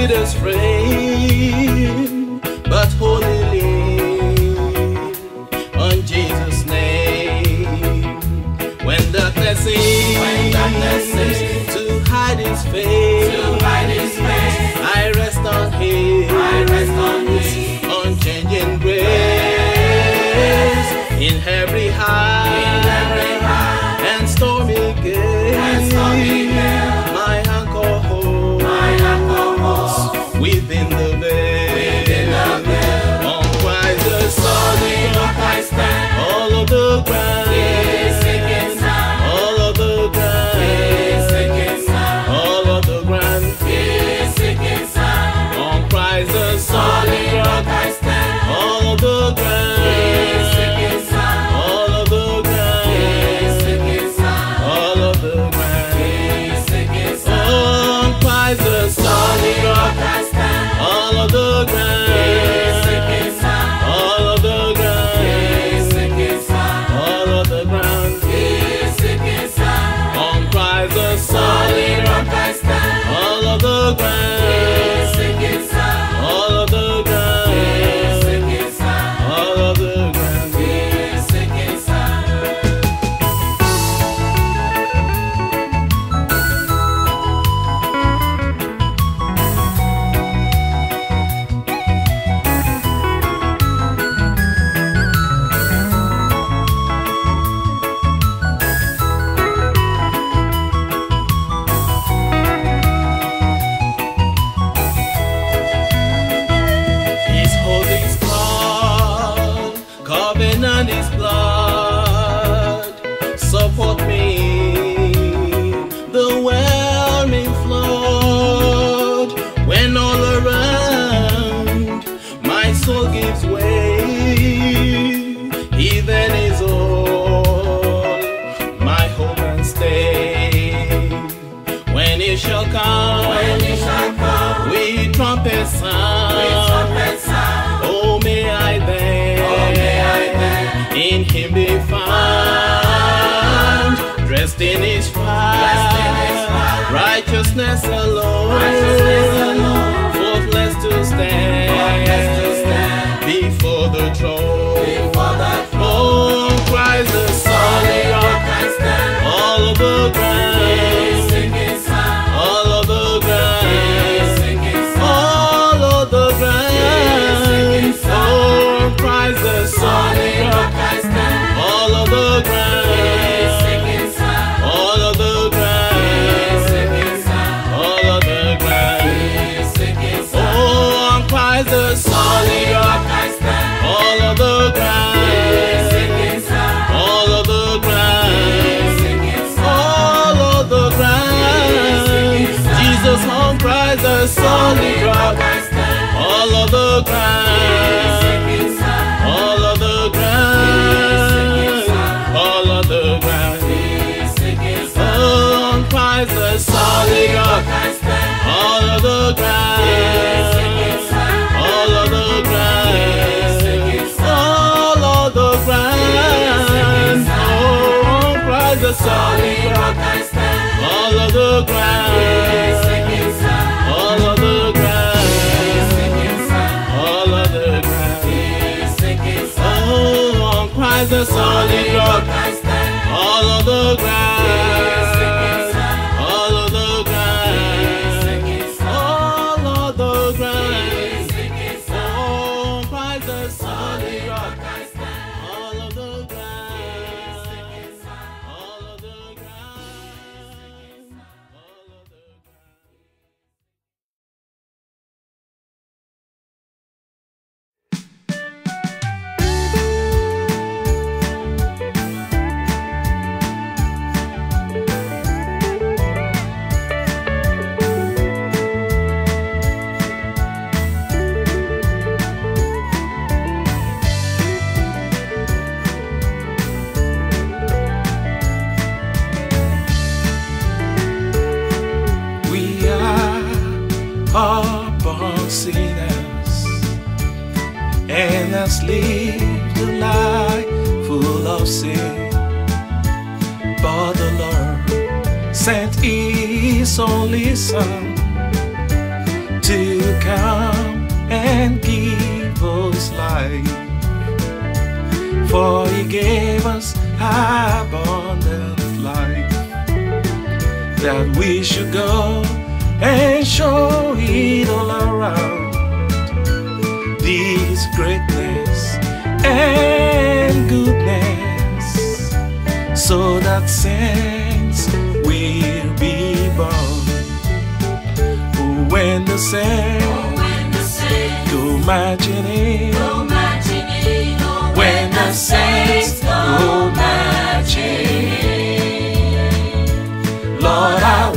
sweetest frame, but wholly lean on Jesus' name. When darkness seems to hide His face, I rest on His unchanging grace. In every high and stormy gale, my anchor holds within the veil. On Christ the solid rock I stand. All of the ground, all of the ground, all of the ground. On Christ the solid rock I stand. All of the ground. The solid rock I stand. All of the ground, all of the ground, all of the ground. On Christ the solid rock I stand. All of the ground, all of the ground, all of the ground. Covenant His blood support me. The whelming flood, when all around my soul gives way, He then is all my hope and stay. When He shall come, with trumpet sound, oh may I then in Him be found, dressed in His fire, righteousness alone, faultless to stand before the throne. Oh, Christ the solid rock I stand. All of the ground, all of the ground, all of the ground. Oh, Christ the solid rock I stand. All of the ground, all of the ground, all of the ground. Oh, on Christ the solid rock I stand. All of the ground, all of the ground, all of the ground. Jesus on Christ the solid rock I stand. All of the ground, all of the ground, all of the ground. Oh, on Christ the solid rock I stand. All of the ground, all of the ground, all of the ground. Oh, on Christ the solid rock I stand. All of the ground, all of the ground, all of the ground. Oh, on Christ the solid rock I stand. All of the ground, all of the ground, all of the ground. Oh, on Christ the solid rock I stand. All of the ground, all of the ground, all of the are born sinners and has lived a life full of sin. But the Lord sent His only Son. to come and give us life. For He gave us abundant life, that we should go and show it all around. This greatness and goodness, so that saints will be born. Oh, when the saints go marching in, when the saints go marching in, Lord, I